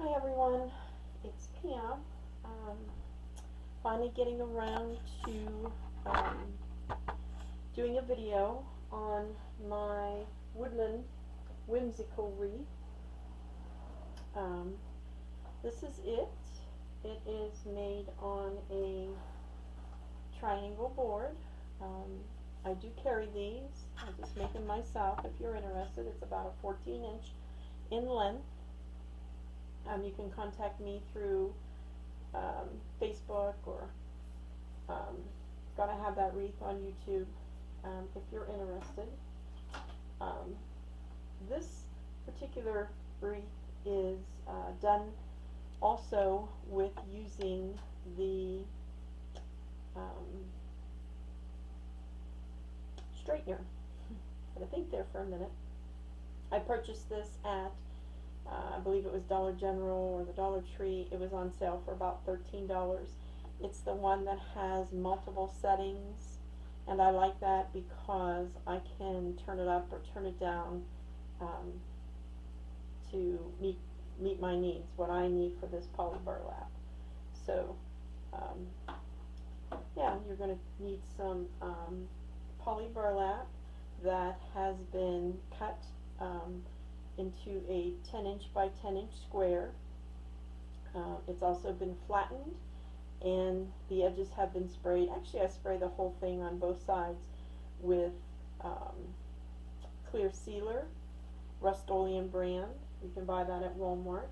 Hi everyone, it's Pam. Um, Finally getting around to doing a video on my Woodland whimsical wreath. Um, this is it. It is made on a triangle board. I do carry these. I just make them myself if you're interested. It's about a 14-inch in length. You can contact me through Facebook or gonna have that wreath on YouTube if you're interested. This particular wreath is done also with using the straightener. But I think there for a minute. I purchased this at I believe it was Dollar General or the Dollar Tree. It was on sale for about $13. It's the one that has multiple settings, and I like that because I can turn it up or turn it down to meet my needs, what I need for this poly burlap. So yeah, you're going to need some poly burlap that has been cut into a 10-inch by 10-inch square. It's also been flattened, and the edges have been sprayed. Actually, I spray the whole thing on both sides with clear sealer, Rust-Oleum brand. You can buy that at Walmart.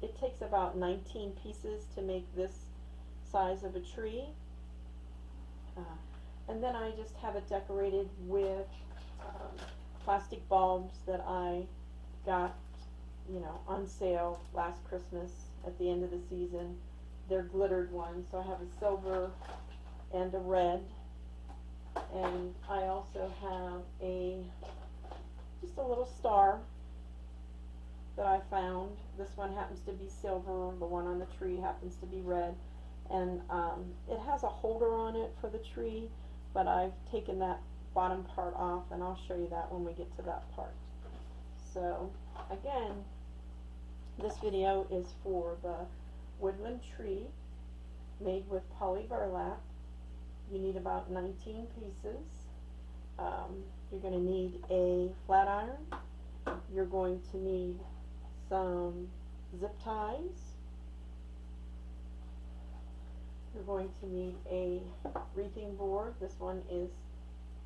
It takes about 19 pieces to make this size of a tree. And then I just have it decorated with plastic bulbs that I got, on sale last Christmas at the end of the season. They're glittered ones, so I have a silver and a red, and I also have just a little star that I found. This one happens to be silver, the one on the tree happens to be red, and it has a holder on it for the tree, but I've taken that bottom part off, and I'll show you that when we get to that part. So again, this video is for the woodland tree made with poly burlap. You need about 19 pieces. You're going to need a flat iron. You're going to need some zip ties. You're going to need a wreathing board. This one is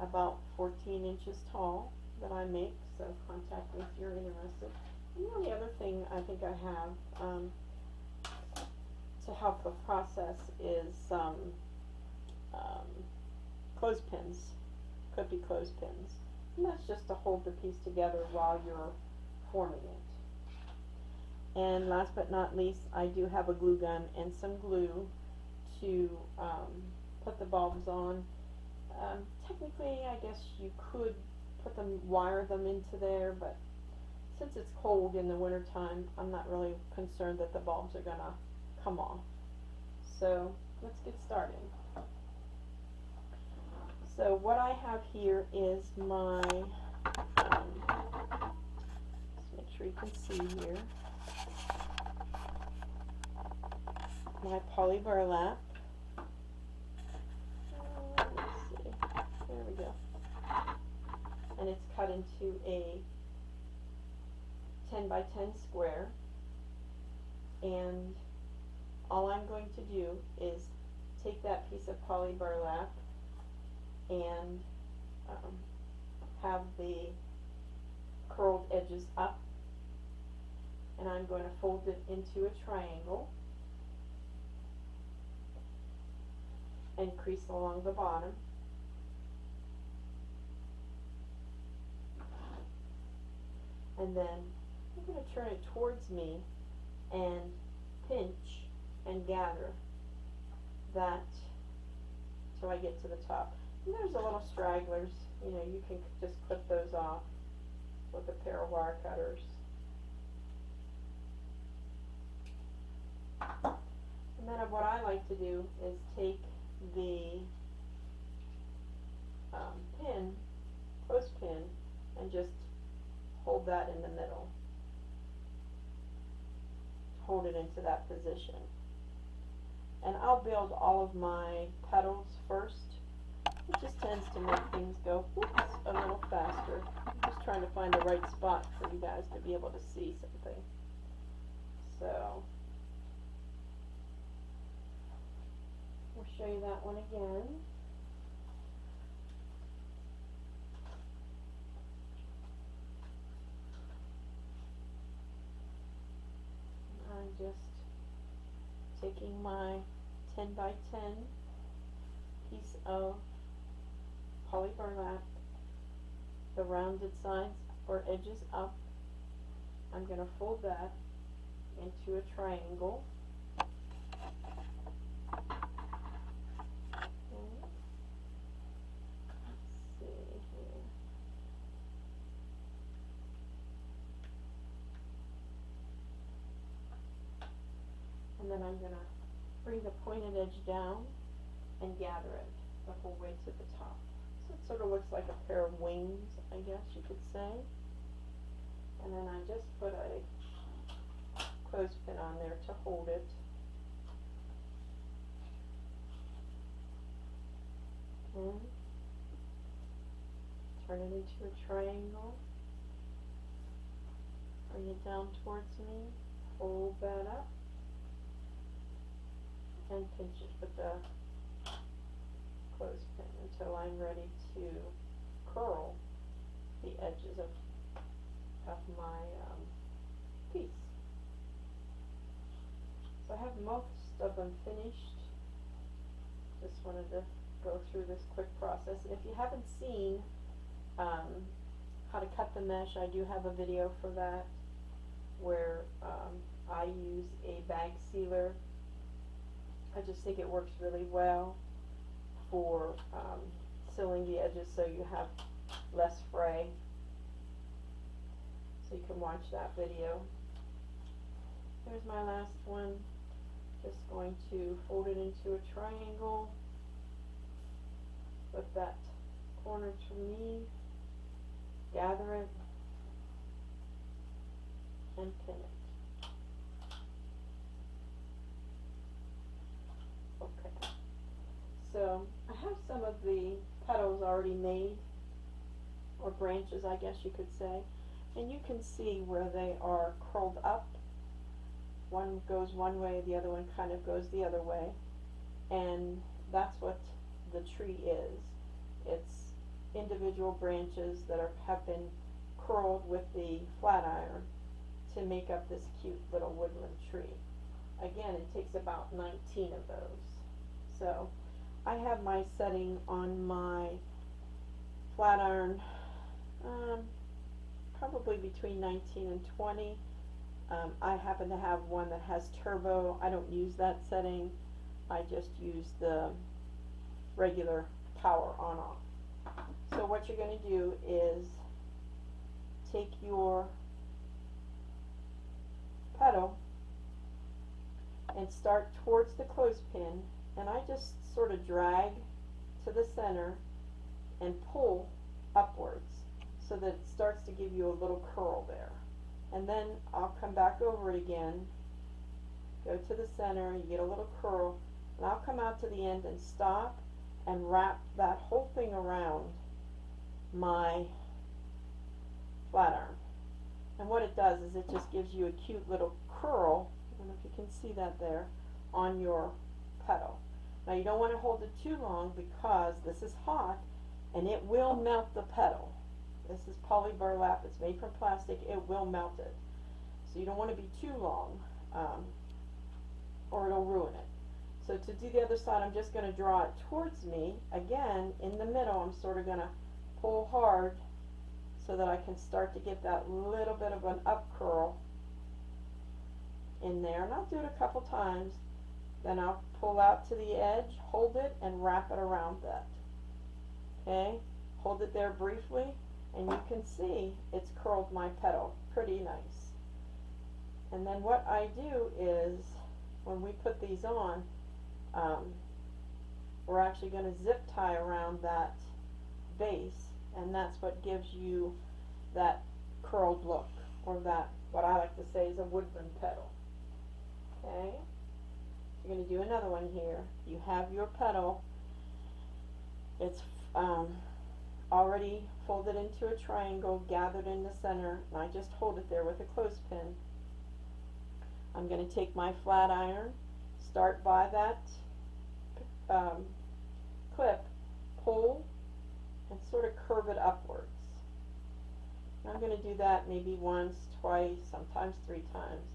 about 14 inches tall that I make, so contact me if you're interested. And the only other thing I think I have to help the process is some clothespins. Could be clothespins. And that's just to hold the piece together while you're forming it. And last but not least, I do have a glue gun and some glue to put the bulbs on. Technically, I guess you could wire them into there, but since it's cold in the wintertime, I'm not really concerned that the bulbs are going to come off. So let's get started. So what I have here is my, let's make sure you can see here, my poly burlap. There we go. And it's cut into a 10 by 10 square. And all I'm going to do is take that piece of poly burlap and have the curled edges up. And I'm going to fold it into a triangle and crease along the bottom. And then I'm going to turn it towards me and pinch and gather that till I get to the top. And there's a little stragglers, you can just clip those off with a pair of wire cutters. And then what I like to do is take the clothespin and just hold that in the middle. hold it into that position. And I'll build all of my petals first. It just tends to make things go whoops, a little faster. I'm just trying to find the right spot for you guys to be able to see something. So we'll show you that one again. I'm just taking my 10 by 10 piece of poly burlap, the rounded sides or edges up. I'm going to fold that into a triangle. Let's see here. And then I'm going to bring the pointed edge down and gather it the whole way to the top. So it sort of looks like a pair of wings, I guess you could say. And then I just put a clothespin on there to hold it. And turn it into a triangle. Bring it down towards me. Fold that up. And pinch it with the clothespin until I'm ready to curl the edges of my piece. So I have most of them finished. Just wanted to go through this quick process. And if you haven't seen how to cut the mesh, I do have a video for that where I use a bag sealer. I just think it works really well for sealing the edges so you have less fray. So you can watch that video. Here's my last one. Just going to fold it into a triangle. Flip that corner to me. Gather it. And pin it. Okay. So I have some of the petals already made, or branches I guess you could say. And you can see where they are curled up. One goes one way, the other one kind of goes the other way. And that's what the tree is. It's individual branches that have been curled with the flat iron to make up this cute little woodland tree. Again, it takes about 19 of those. So I have my setting on my flat iron probably between 19 and 20. I happen to have one that has turbo. I don't use that setting. I just use the regular power on off. So what you're going to do is take your petal and start towards the clothespin, and I just sort of drag to the center and pull upwards so that it starts to give you a little curl there. And then I'll come back over it again, go to the center, you get a little curl, and I'll come out to the end and stop and wrap that whole thing around my flat iron. And what it does is it just gives you a cute little curl, I don't know if you can see that there, on your petal. Now you don't want to hold it too long because this is hot and it will melt the petal. This is poly burlap, it's made from plastic, it will melt it. So you don't want to be too long or it'll ruin it. So to do the other side, I'm just going to draw it towards me. Again, in the middle, I'm sort of going to pull hard so that I can start to get that little bit of an up curl in there. And I'll do it a couple times. Then I'll pull out to the edge, hold it, and wrap it around that. Okay? Hold it there briefly, and you can see it's curled my petal pretty nice. And then what I do is, when we put these on, we're actually going to zip tie around that base, and that's what gives you that curled look, or that, what I like to say is a woodland petal. another one here. You have your petal. It's already folded into a triangle, gathered in the center, and I just hold it there with a clothespin. I'm going to take my flat iron, start by that clip, pull, and sort of curve it upwards. And I'm going to do that maybe once, twice, sometimes 3 times.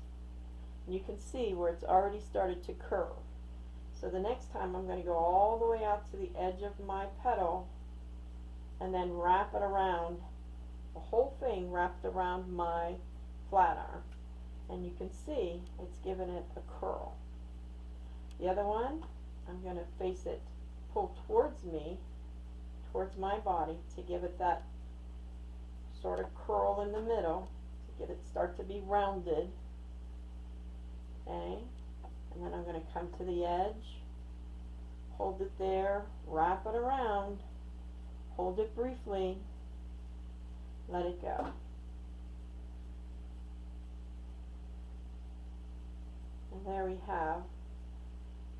And you can see where it's already started to curve. So the next time I'm going to go all the way out to the edge of my petal and then wrap it around, the whole thing wrapped around my flat iron. And you can see it's given it a curl. The other one, I'm going to face it, pull towards me, towards my body, to give it that sort of curl in the middle, to get it start to be rounded. Okay, and then I'm going to come to the edge, hold it there, wrap it around, hold it briefly, let it go. And there we have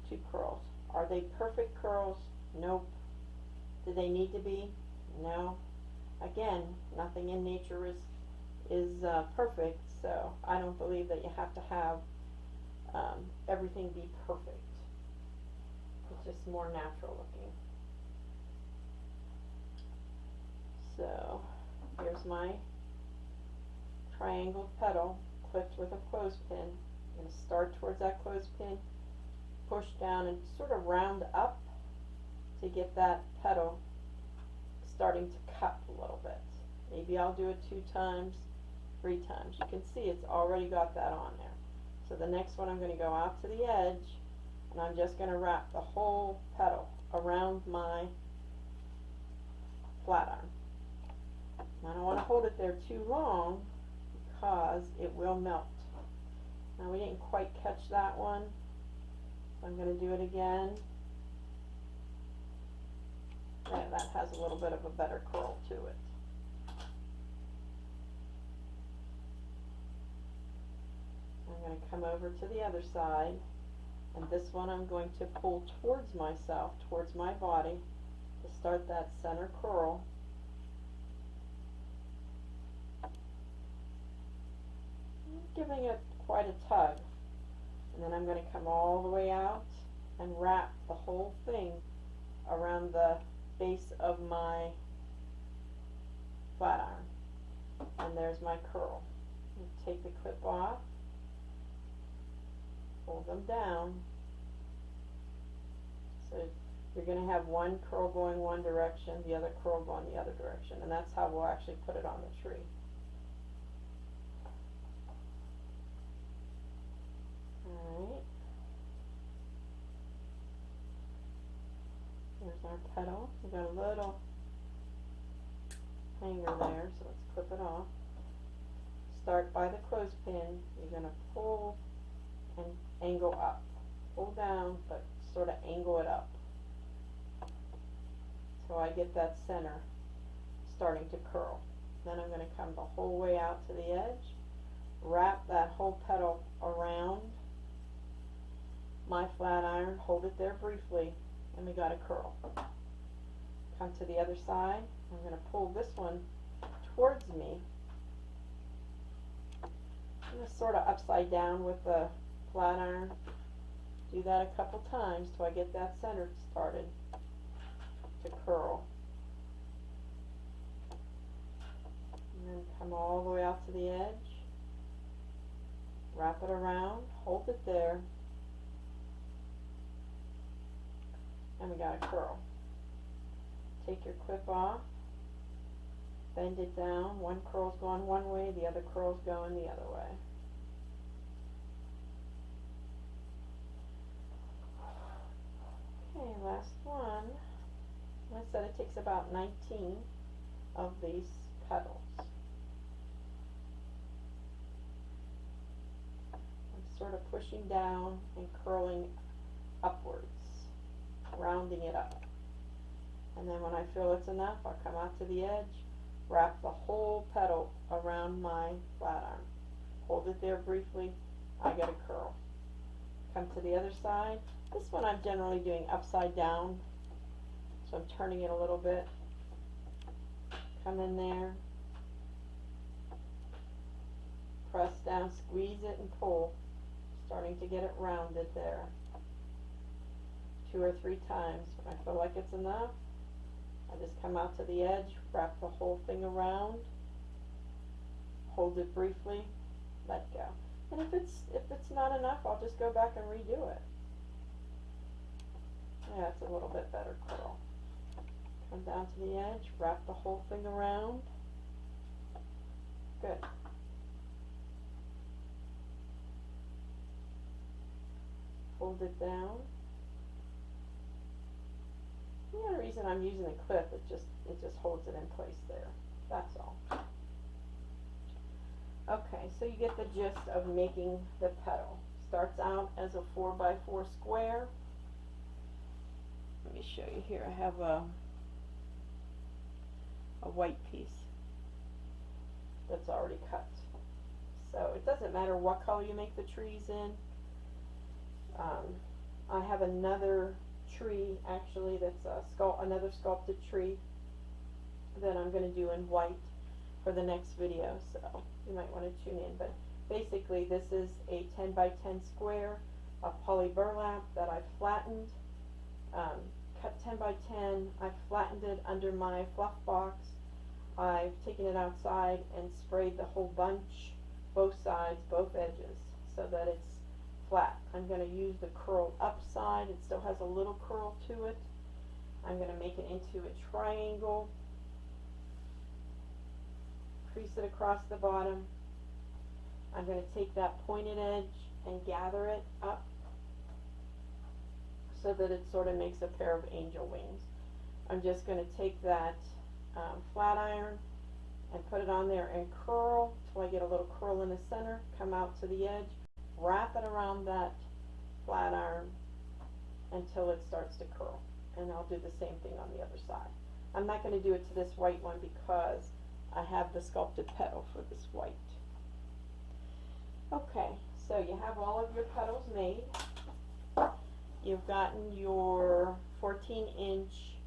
2 curls. Are they perfect curls? Nope. Do they need to be? No. Again, nothing in nature is perfect, so I don't believe that you have to have everything be perfect. It's just more natural looking. So here's my triangle petal clipped with a clothespin. I'm going to start towards that clothespin, push down and sort of round up to get that petal starting to cut a little bit. Maybe I'll do it 2 times, 3 times. You can see it's already got that on there. So the next one I'm going to go out to the edge and I'm just going to wrap the whole petal around my flat iron. I don't want to hold it there too long because it will melt. Now we didn't quite catch that one, so I'm going to do it again. Yeah, that has a little bit of a better curl to it. I'm going to come over to the other side, and this one I'm going to pull towards myself, towards my body, to start that center curl. Giving it quite a tug, and then I'm going to come all the way out and wrap the whole thing around the base of my flat iron, and there's my curl. Take the clip off, pull them down, so you're going to have one curl going one direction, the other curl going the other direction, and that's how we'll actually put it on the tree. Alright, here's our petal. We've got a little hanger there, so let's clip it off. Start by the clothespin. You're going to pull and angle up. Pull down, but sort of angle it up. So I get that center starting to curl. Then I'm going to come the whole way out to the edge, wrap that whole petal around my flat iron, hold it there briefly, and we got a curl. Come to the other side. I'm going to pull this one towards me. I'm just sort of upside down with the flat iron. Do that a couple times till I get that center started to curl. And then come all the way out to the edge. Wrap it around, hold it there, and we got a curl. Take your clip off, bend it down. One curl's going one way, the other curl's going the other way. Okay, last one. I said it takes about 19 of these petals. I'm sort of pushing down and curling upwards, rounding it up. And then when I feel it's enough, I'll come out to the edge, wrap the whole petal around my flat iron. Hold it there briefly, I get a curl. come to the other side. This one I'm generally doing upside down, so I'm turning it a little bit. Come in there, press down, squeeze it and pull, starting to get it rounded there. 2 or 3 times. When I feel like it's enough, I just come out to the edge, wrap the whole thing around, hold it briefly, let go. And if it's not enough, I'll just go back and redo it. Yeah, it's a little bit better curl. Come down to the edge, wrap the whole thing around. Good. Hold it down. The only reason I'm using a clip, it just holds it in place there. That's all. Okay, so you get the gist of making the petal. Starts out as a 4x4 square. Let me show you here. I have a white piece that's already cut. So it doesn't matter what color you make the trees in. I have another tree actually that's another sculpted tree that I'm going to do in white for the next video, so you might want to tune in. But basically this is a 10 by 10 square of poly burlap that I flattened, cut 10 by 10. I flattened it under my fluff box. I've taken it outside and sprayed the whole bunch, both sides, both edges, so that it's flat. I'm going to use the curl up side. It still has a little curl to it. I'm going to make it into a triangle, crease it across the bottom. I'm going to take that pointed edge and gather it up so that it sort of makes a pair of angel wings. I'm just going to take that flat iron and put it on there and curl till I get a little curl in the center, come out to the edge, wrap it around that flat iron until it starts to curl, and I'll do the same thing on the other side. I'm not going to do it to this white one because I have the sculpted petal for this white. Okay, so you have all of your petals made. You've gotten your 14-inch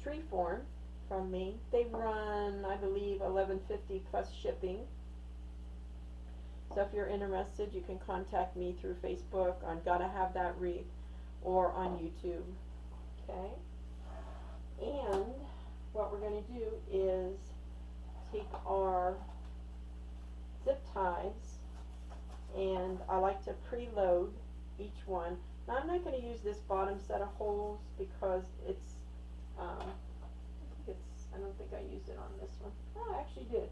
tree form from me. They run, I believe, $11.50 plus shipping. So if you're interested, you can contact me through Facebook on Gotta Have That Wreath or on YouTube. Okay? And what we're going to do is take our zip ties, and I like to preload each one. Now I'm not going to use this bottom set of holes because I don't think I used it on this one. Oh, I actually did.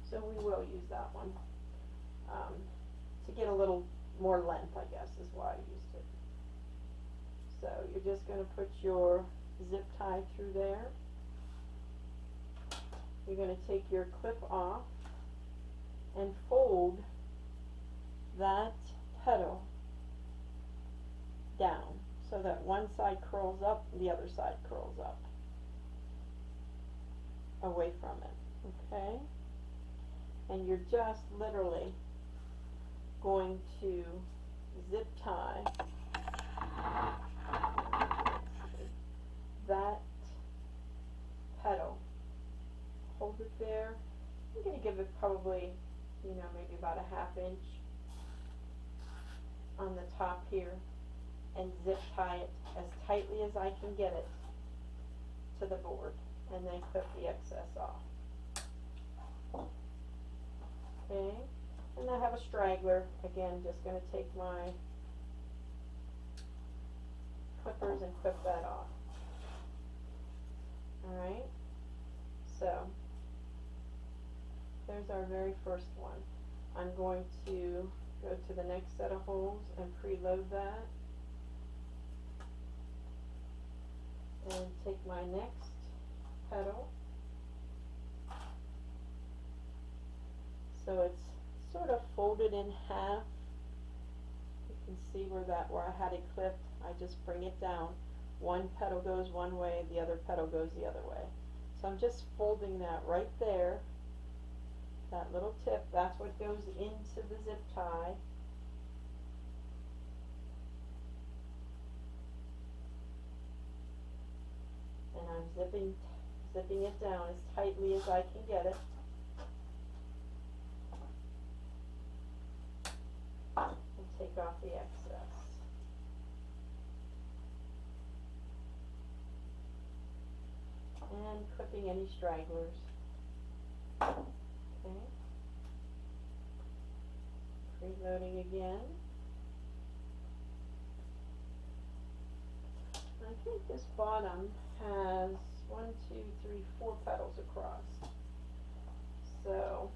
So we will use that one. To get a little more length, I guess, is why I used it. So you're just going to put your zip tie through there. You're going to take your clip off and fold that petal down so that one side curls up and the other side curls up away from it. Okay? And you're just literally going to zip tie that petal. Hold it there. I'm going to give it probably, maybe about a 1/2 inch on the top here, and zip tie it as tightly as I can get it to the board, and then clip the excess off. Okay, and I have a straggler. Again, just going to take my clippers and clip that off. Alright, so there's our very first one. I'm going to go to the next set of holes and preload that, and take my next petal. So it's sort of folded in half. You can see where I had it clipped. I just bring it down. One petal goes one way, the other petal goes the other way. So I'm just folding that right there. That little tip, that's what goes into the zip tie. and I'm zipping it down as tightly as I can get it. And take off the excess. And clipping any stragglers. Okay. Preloading again. I think this bottom has 1, 2, 3, 4 petals across. So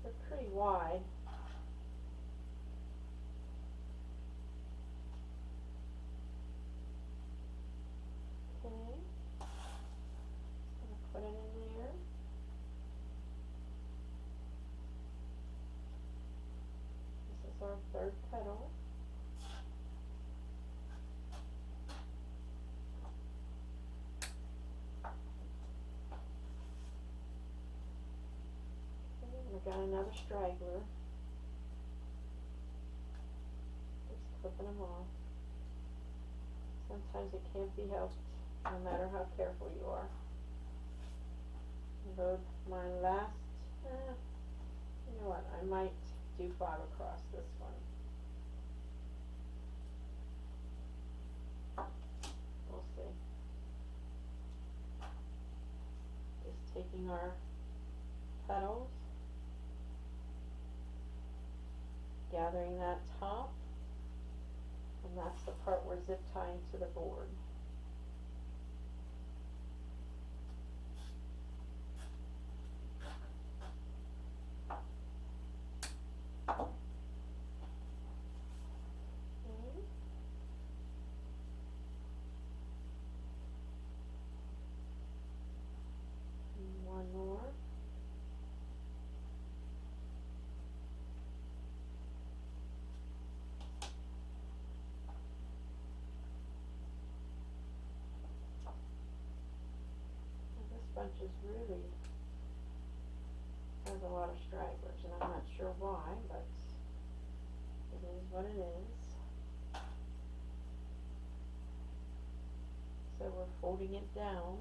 they're pretty wide. Okay. Put it in there. This is our third petal. Okay, I got another straggler. Just clipping them off. Sometimes it can't be helped, no matter how careful you are. Load my last, you know what, I might do 5 across this one. We'll see. Just taking our petals, gathering that top, and that's the part we're zip tying to the board. One more. This bunch is really has a lot of stragglers, and I'm not sure why, but it is what it is. So we're folding it down,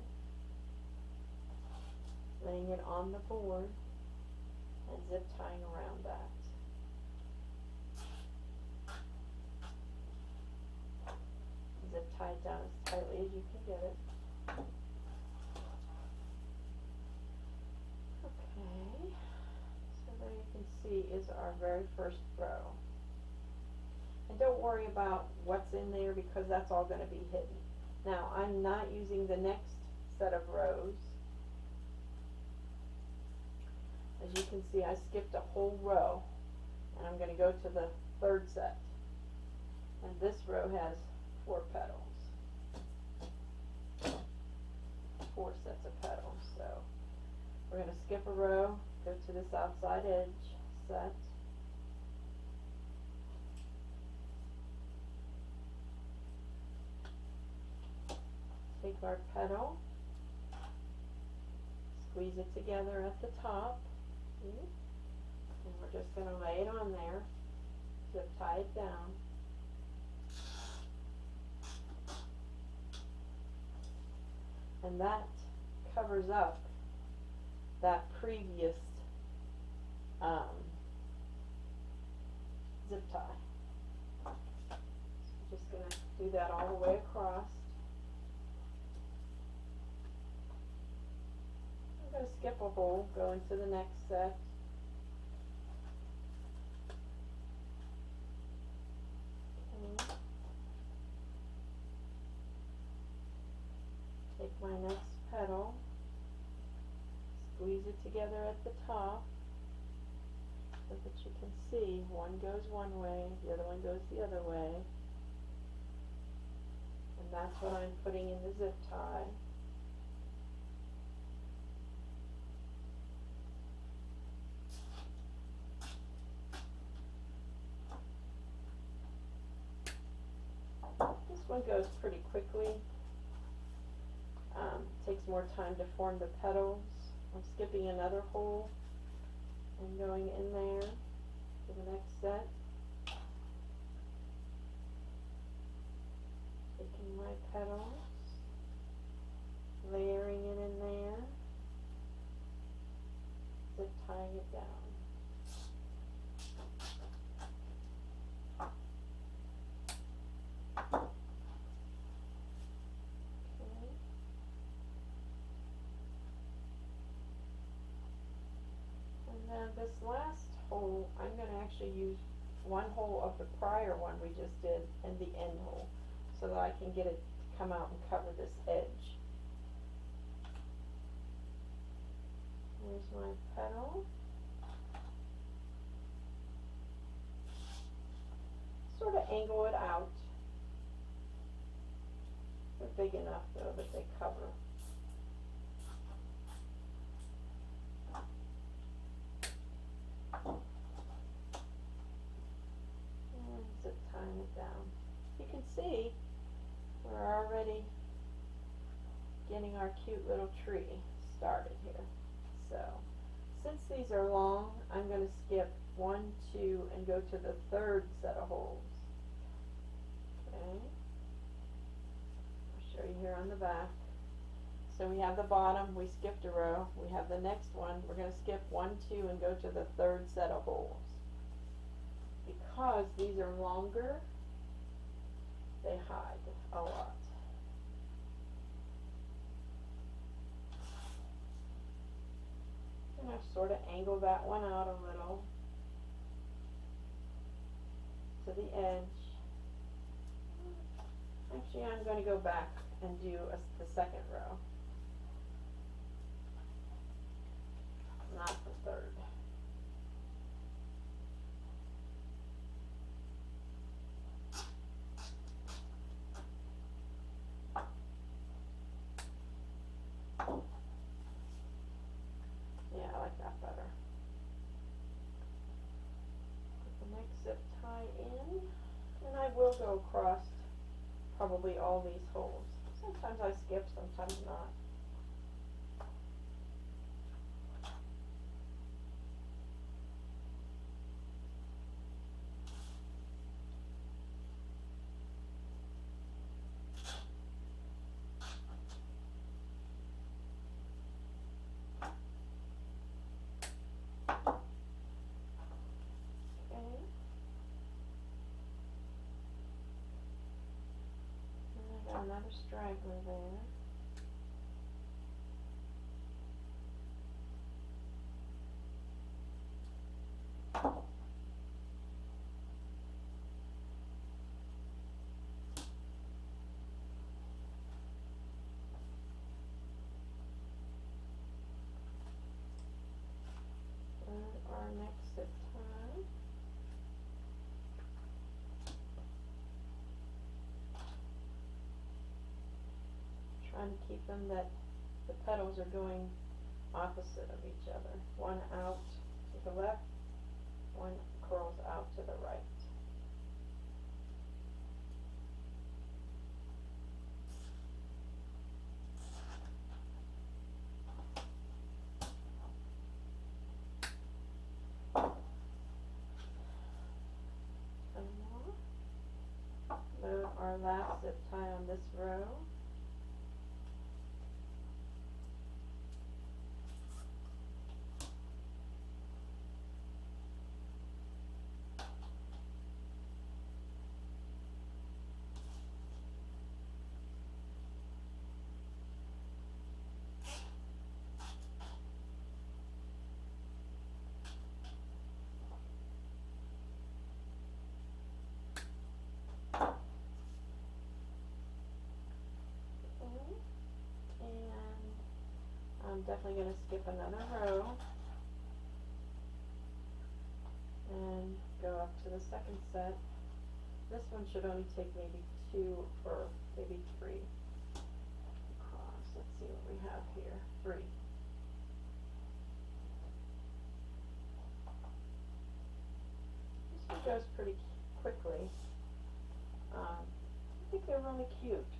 laying it on the board, and zip tying around that. Zip tie it down as tightly as you can get it. Okay, so there you can see is our very first row. And don't worry about what's in there because that's all going to be hidden. Now I'm not using the next set of rows. As you can see, I skipped a whole row, and I'm going to go to the third set. And this row has 4 petals. 4 sets of petals. So we're going to skip a row, go to this outside edge set. Take our petal, squeeze it together at the top. And we're just going to lay it on there, zip tie it down. And that covers up that previous zip tie. So we're just going to do that all the way across. I'm going to skip a hole, go into the next set. Okay. Take my next petal, squeeze it together at the top so that you can see one goes one way, the other one goes the other way. And that's what I'm putting in the zip tie. This one goes pretty quickly. Takes more time to form the petals. I'm skipping another hole and going in there to the next set. Taking my petals, layering it in there, zip tying it down. Okay. And then this last hole, I'm going to actually use one hole of the prior one we just did and the end hole so that I can get it to come out and cover this edge. Here's my petal. Sort of angle it out. They're big enough though that they cover. And zip tying it down. You can see we're already getting our cute little tree started here. So, since these are long, I'm going to skip 1, 2, and go to the third set of holes. Okay. I'll show you here on the back. So we have the bottom, we skipped a row. We have the next one, we're going to skip 1, 2, and go to the third set of holes. Because these are longer, they hide a lot. I'm going to sort of angle that one out a little to the edge. Actually, I'm going to go back and do the second row, not the third. Yeah, I like that better. Put the next zip tie in, and I will go across probably all these holes. Sometimes I skip, sometimes not. Another straggler there. And our next zip tie. Trying to keep them that the petals are going opposite of each other. One out to the left, one curls out to the right. One more. Load our last zip tie on this row. I'm definitely going to skip another row and go up to the second set. This one should only take maybe 2 or maybe 3 across. Let's see what we have here. 3. This one goes pretty quickly. I think they're really cute.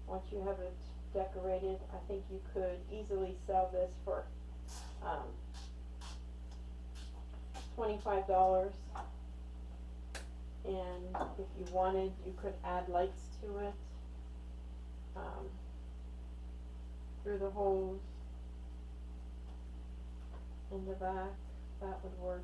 Once you have it decorated, I think you could easily sell this for $25. And if you wanted, you could add lights to it. through the holes in the back, that would work.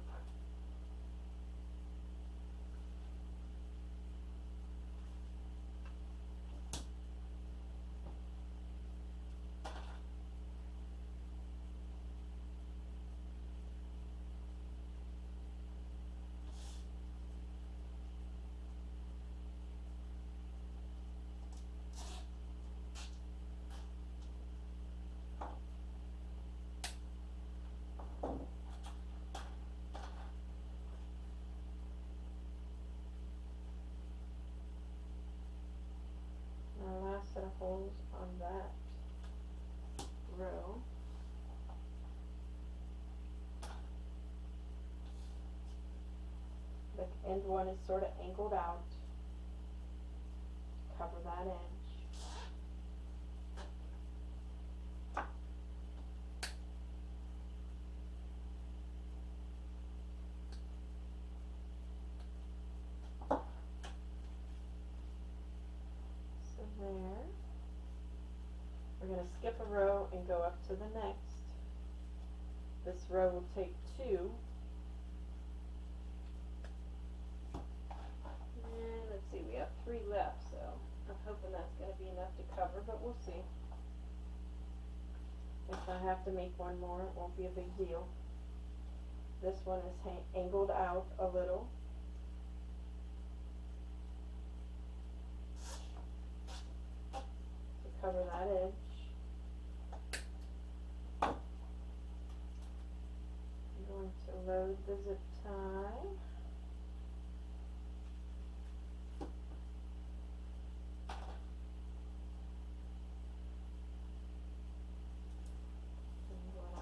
Our last set of holes on that row. The end one is sort of angled out. Cover that edge. So there. We're going to skip a row and go up to the next. This row will take 2. And let's see, we have 3 left, so I'm hoping that's going to be enough to cover, but we'll see. If I have to make one more, it won't be a big deal. This one is angled out a little. To cover that edge. I'm going to load the zip tie.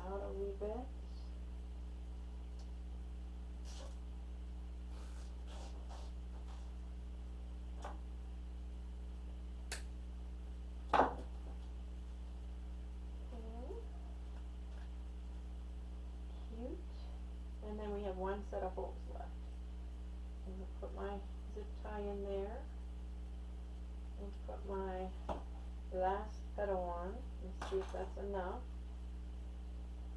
Out a wee bit. Cute. And then we have one set of holes left. I'm going to put my zip tie in there and put my last petal on and see if that's enough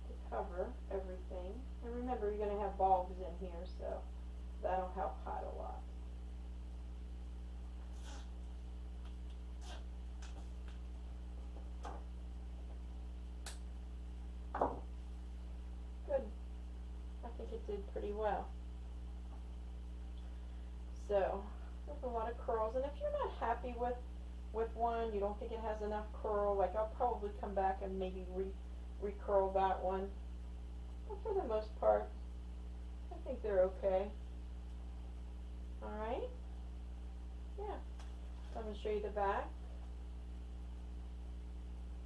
to cover everything. And remember, you're going to have bulbs in here, so that'll help hide a lot. Good. I think it did pretty well. So, there's a lot of curls, and if you're not happy with one, you don't think it has enough curl, like I'll probably come back and maybe recurl that one. But for the most part, I think they're okay. Alright? Yeah. So I'm going to show you the back.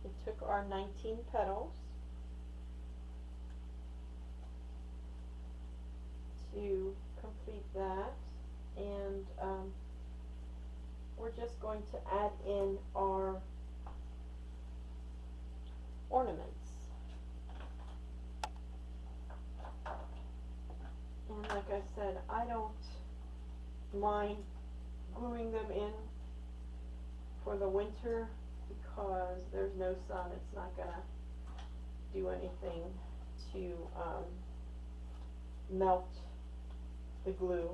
It took our 19 petals to complete that, and we're just going to add in our ornaments. And like I said, I don't mind gluing them in for the winter because there's no sun. It's not going to do anything to melt the glue.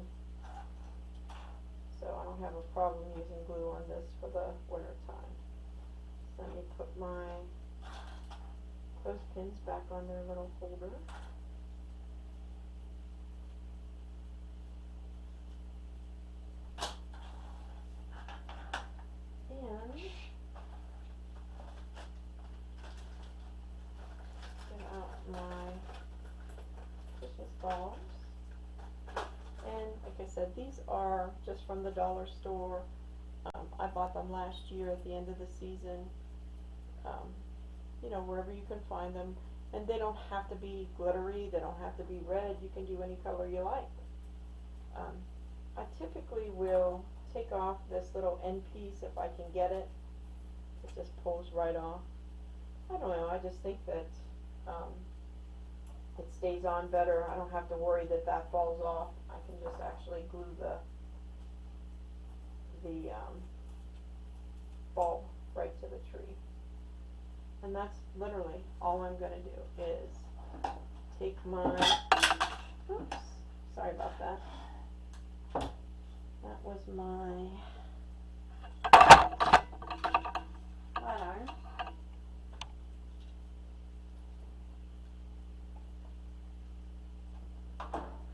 So I don't have a problem using glue on this for the winter time. So let me put my clothespins back on their little holder. And get out my Christmas balls. And like I said, these are just from the dollar store. I bought them last year at the end of the season. You know, wherever you can find them. And they don't have to be glittery, they don't have to be red, you can do any color you like. I typically will take off this little end piece if I can get it. It just pulls right off. I don't know, I just think that it stays on better. I don't have to worry that that falls off. I can just actually glue the bulb right to the tree. And that's literally all I'm going to do is take my, oops, sorry about that. That was my flat iron.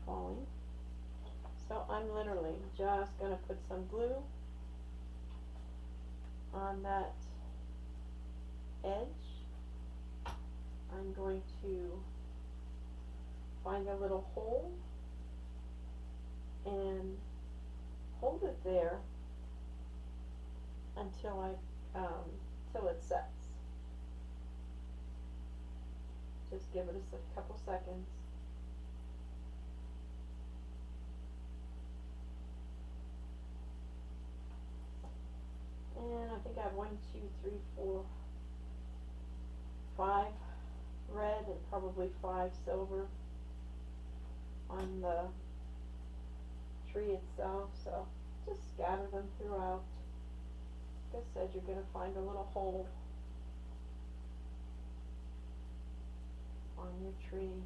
Falling. So I'm literally just going to put some glue on that edge. I'm going to find a little hole and hold it there until till it sets. Just give it a couple seconds. And I think I have 1, 2, 3, 4, 5 red and probably 5 silver on the tree itself, so just scatter them throughout. Like I said, you're going to find a little hole on your tree.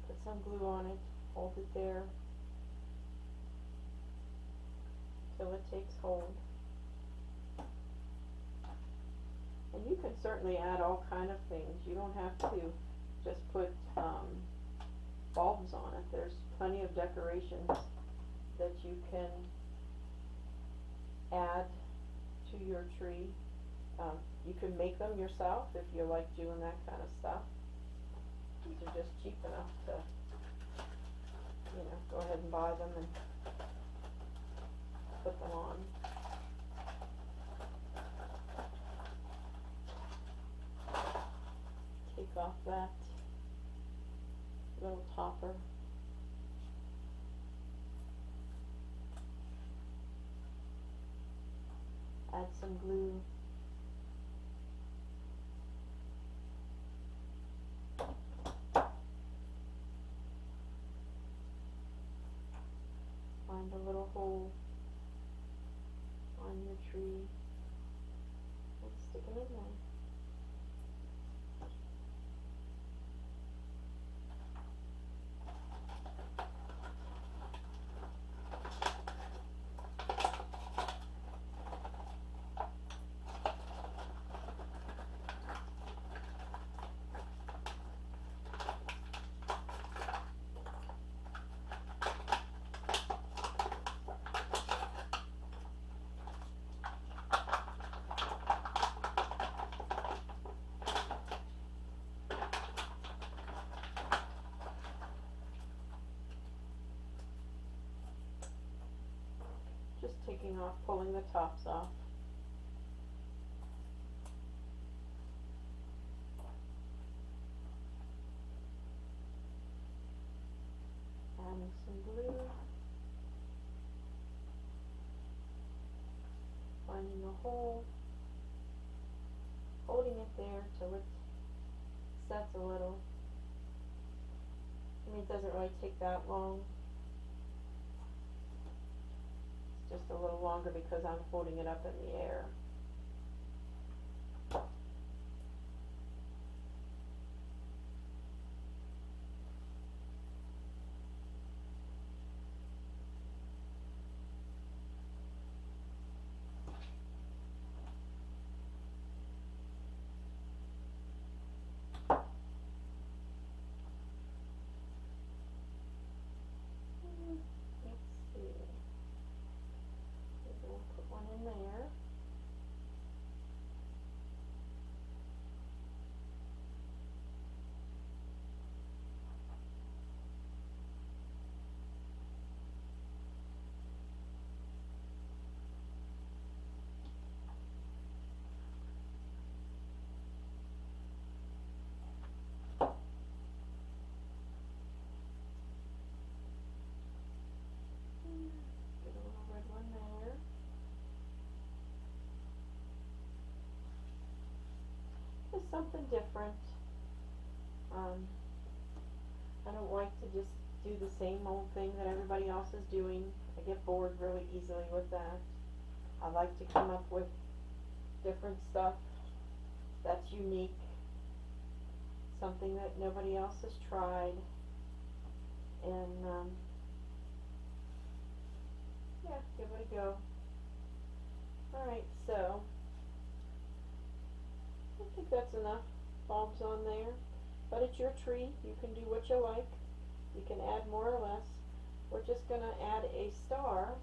Put some glue on it, hold it there till it takes hold. And you can certainly add all kind of things. You don't have to just put bulbs on it. There's plenty of decorations that you can add to your tree. You can make them yourself if you like doing that kind of stuff. These are just cheap enough to, go ahead and buy them and put them on. Take off that little topper. Add some glue. Find a little hole on your tree and stick it in there. Just taking off, pulling the tops off. Adding some glue. Finding a hole. Holding it there till it sets a little. I mean, it doesn't really take that long. Just a little longer because I'm holding it up in the air. Put one in there. Get a little red one there. Just something different. I don't like to just do the same old thing that everybody else is doing. I get bored really easily with that. I like to come up with different stuff that's unique, something that nobody else has tried, and yeah, give it a go. Alright, so I think that's enough bulbs on there, but it's your tree, you can do what you like, you can add more or less. We're just going to add a star.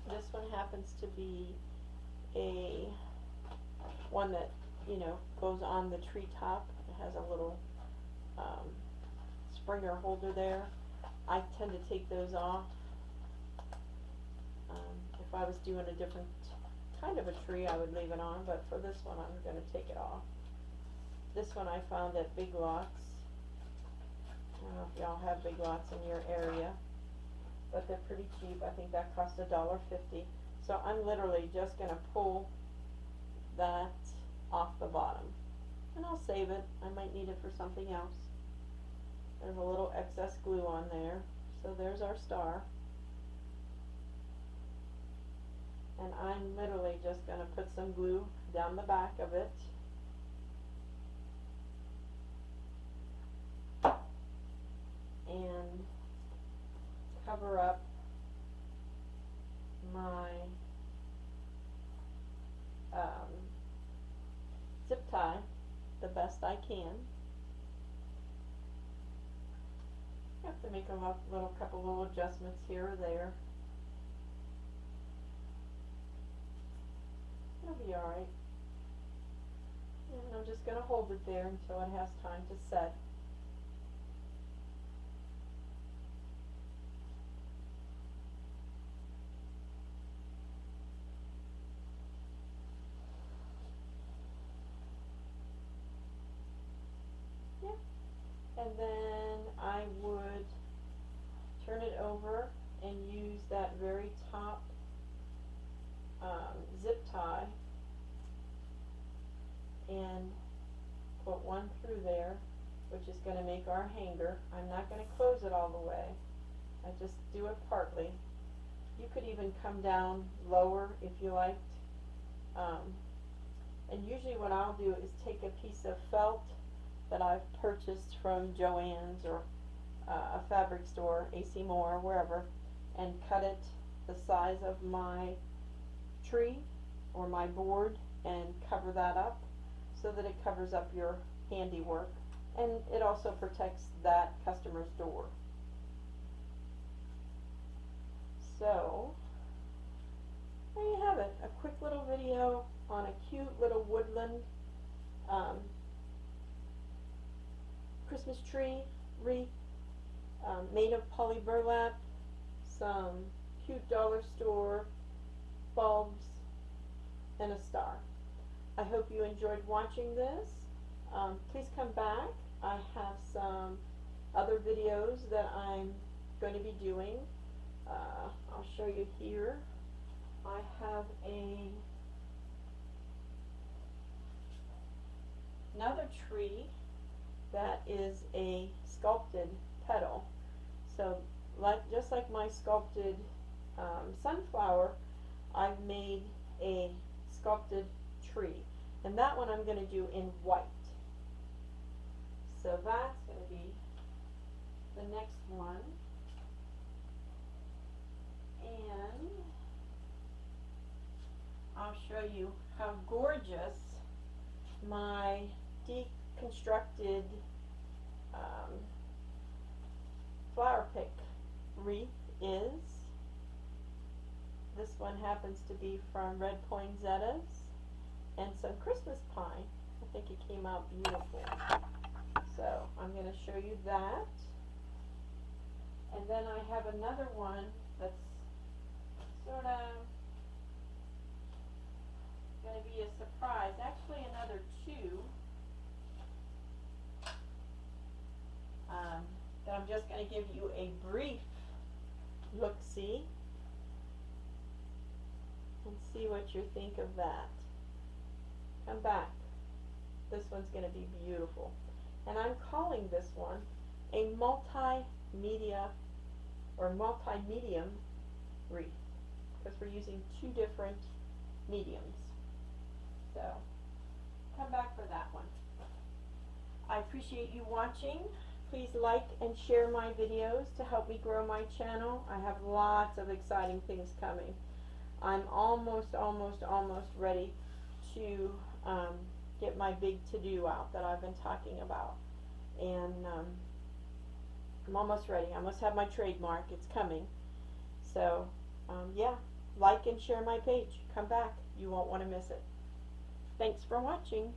This one happens to be a one that, you know, goes on the treetop. It has a little springer holder there. I tend to take those off. If I was doing a different kind of a tree, I would leave it on, but for this one I'm going to take it off. This one I found at Big Lots. I don't know if y'all have Big Lots in your area, but they're pretty cheap. I think that cost $1.50. So I'm literally just going to pull that off the bottom, and I'll save it. I might need it for something else. There's a little excess glue on there, so there's our star. And I'm literally just going to put some glue down the back of it. And cover up my zip tie the best I can. I have to make a couple little adjustments here or there. It'll be alright. And I'm just going to hold it there until it has time to set. And then I would turn it over and use that very top zip tie and put one through there, which is going to make our hanger. I'm not going to close it all the way. I just do it partly. You could even come down lower if you liked. And usually what I'll do is take a piece of felt that I've purchased from Joann's or a fabric store, AC Moore, wherever, and cut it the size of my tree or my board and cover that up so that it covers up your handiwork, and it also protects that customer's door. So there you have it, a quick little video on a cute little woodland Christmas tree wreath made of poly burlap, some cute dollar store bulbs, and a star. I hope you enjoyed watching this. Please come back. I have some other videos that I'm going to be doing. I'll show you here. I have another tree that is a sculpted petal. So just like my sculpted sunflower, I've made a sculpted tree, and that one I'm going to do in white. So that's going to be the next one. And I'll show you how gorgeous my deconstructed flower pick wreath is. This one happens to be from red poinsettias and some Christmas pine. I think it came out beautiful. So I'm going to show you that. And then I have another one that's sort of going to be a surprise. Actually, another two that I'm just going to give you a brief look-see and see what you think of that. Come back. This one's going to be beautiful. And I'm calling this one a multimedia or multi-medium wreath because we're using two different mediums. So come I appreciate you watching. Please like and share my videos to help me grow my channel. I have lots of exciting things coming. I'm almost ready to get my big to-do out that I've been talking about. And I'm almost ready. I must have my trademark. It's coming. So, yeah, like and share my page. Come back. You won't want to miss it. Thanks for watching.